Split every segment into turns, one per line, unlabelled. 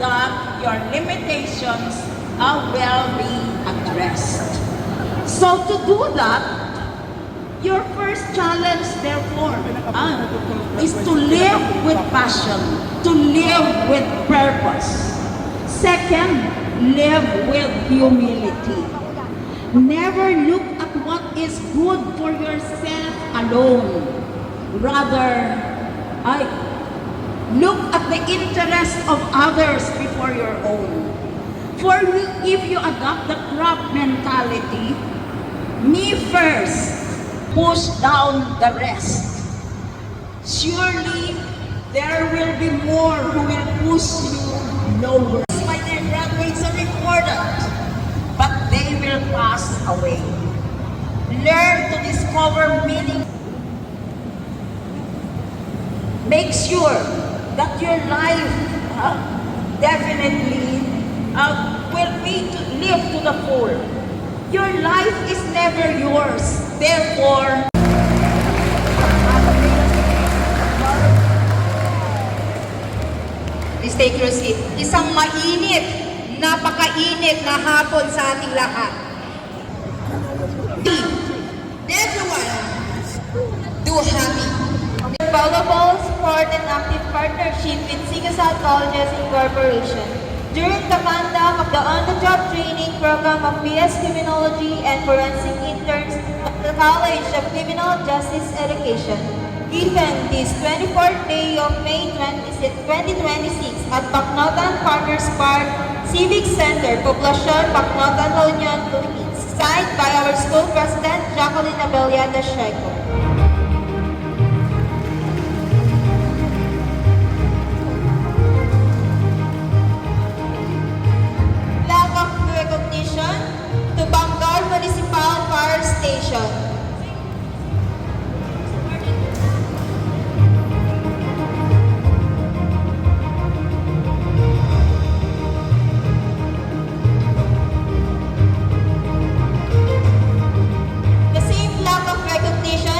that your limitations will be addressed. So to do that, your first challenge, therefore, is to live with passion, to live with purpose. Second, live with humility. Never look at what is good for yourself alone. Rather, look at the interest of others before your own. For if you adopt the crab mentality, me first, push down the rest, surely there will be more who will push you lower. My dear graduates are important, but they will pass away. Learn to discover meaning. Make sure that your life definitely will be to live to the full. Your life is never yours. Therefore,
Please take your seat. Isang mainit, napakainit na hapon sa ating lahat. Everyone, do happy.
Valuable support and active partnership with Sigasat Colleges Incorporation during the conduct of the on-the-job training program of BS Criminology and Forensic Interns of the College of Criminal Justice Education, given this 24th day of May 2026 at Pacnotan Farmers Park Civic Center, Poblacion, Pacnotan, La Union, Philippines, signed by our school president, Jacqueline Abeliada Shaiko. To Bangal Municipal Fire Station. The same flag of recognition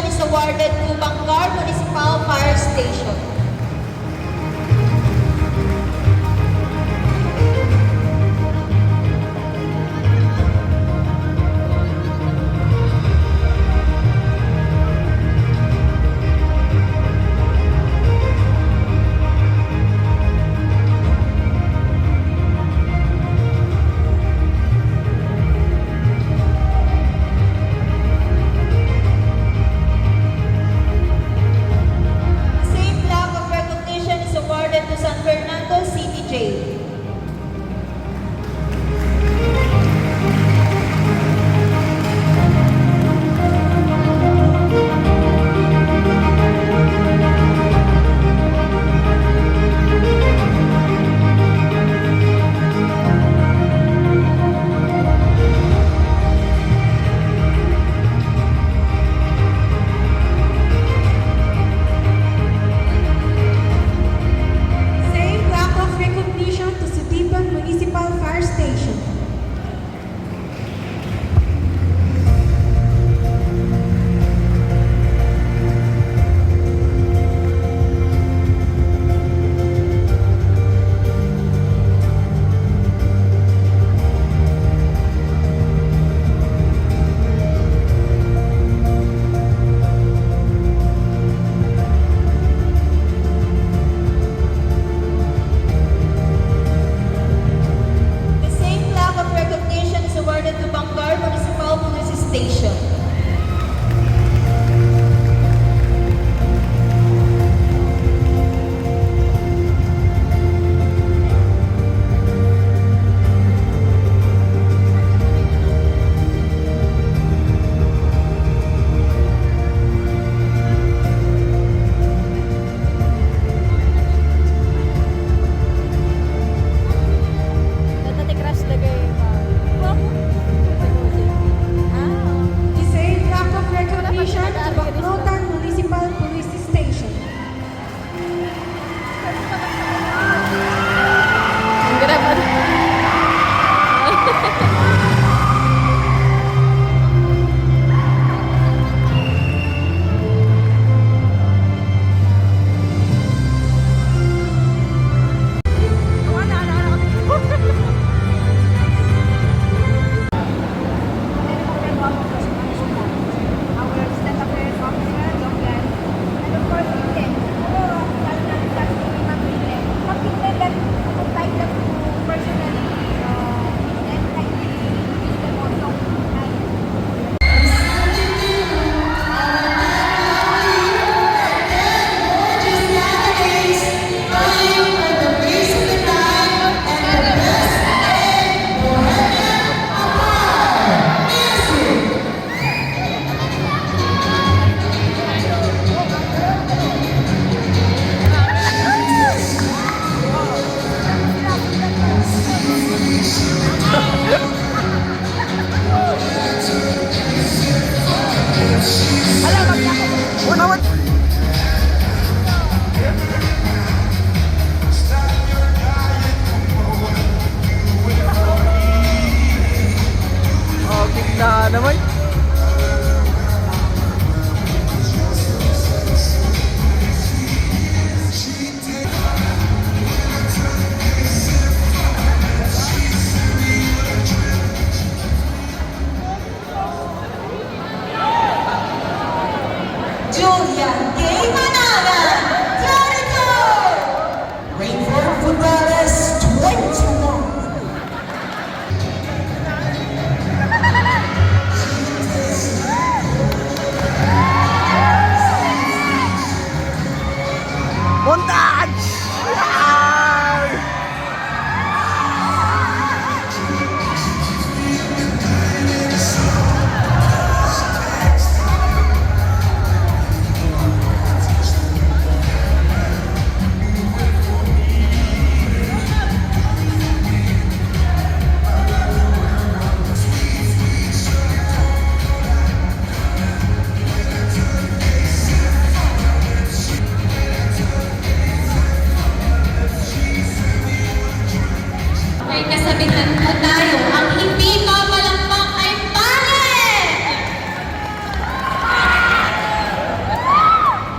may kasabitan po tayo. Ang hindi papalakpak ay pangit!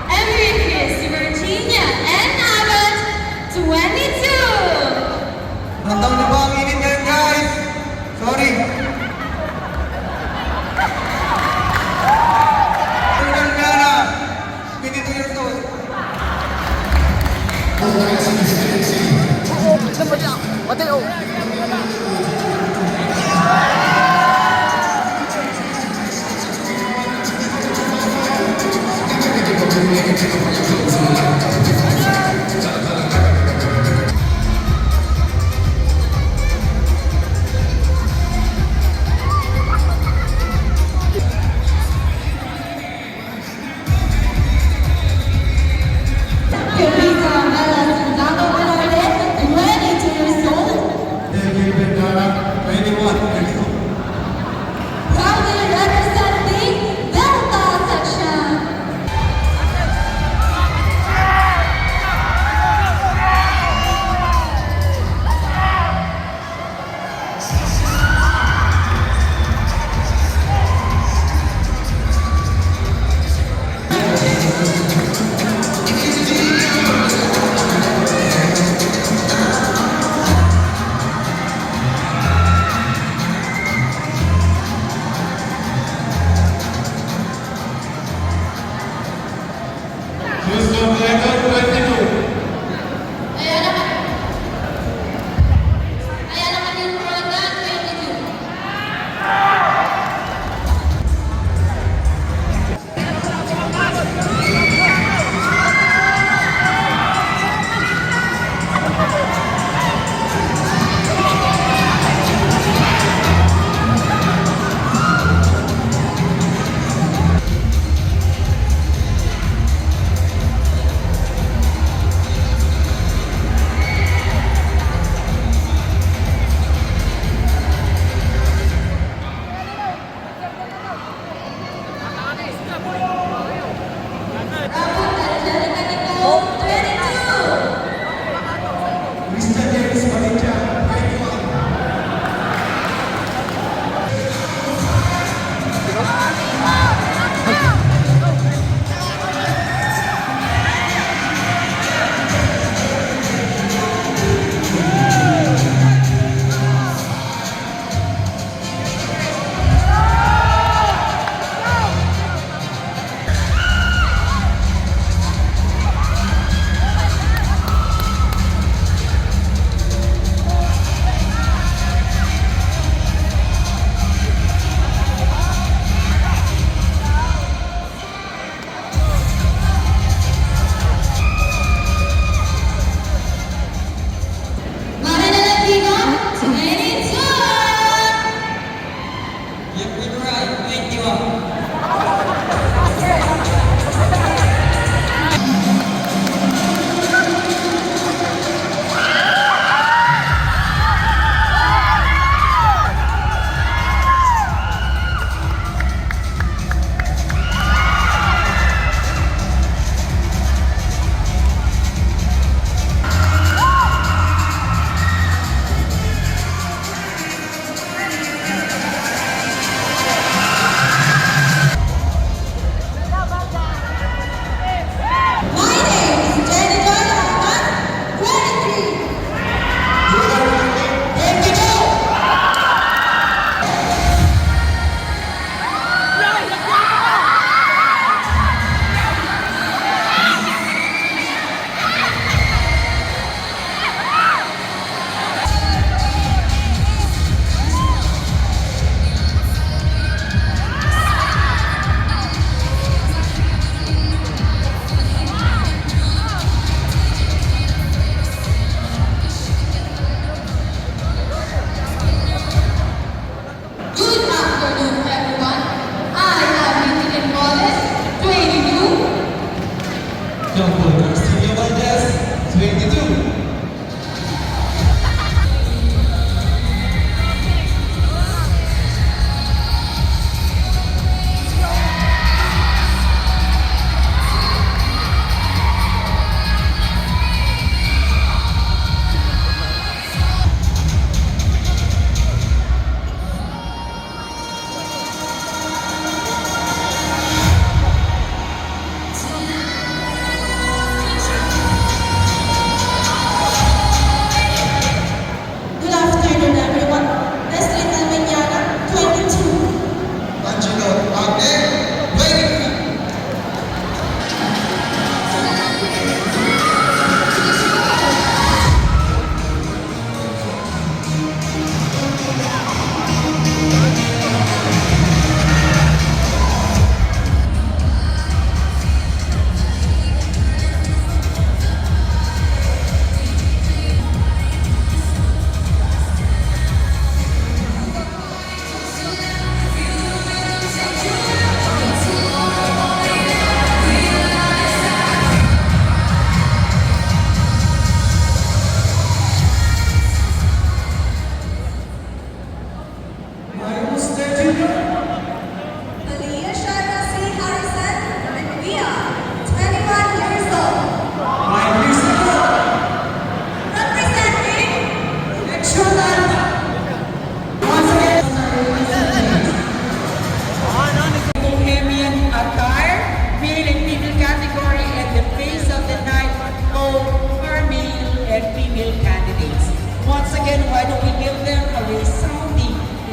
Every kiss, Virginia and Abbott, 22!
Ramdam niyo ba ang init ngayon, guys? Sorry. Tingnan nga na. 22 years old.
Kevin Alas Sandano Bernardet, 22 years old.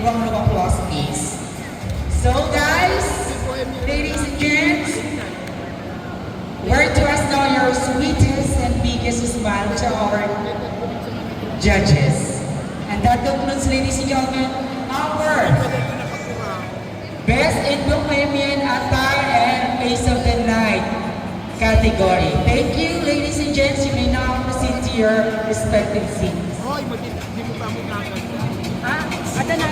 round of applause, please. So guys, ladies and gents, we're to us now your sweetest and biggest smile to our judges. And that concludes, ladies and gentlemen, our Best in Bohemian Attire and Face of the Night category. Thank you, ladies and gents. You may now proceed to your respective seats.
Hoy, hindi mo pa mo kagad.
Ada na.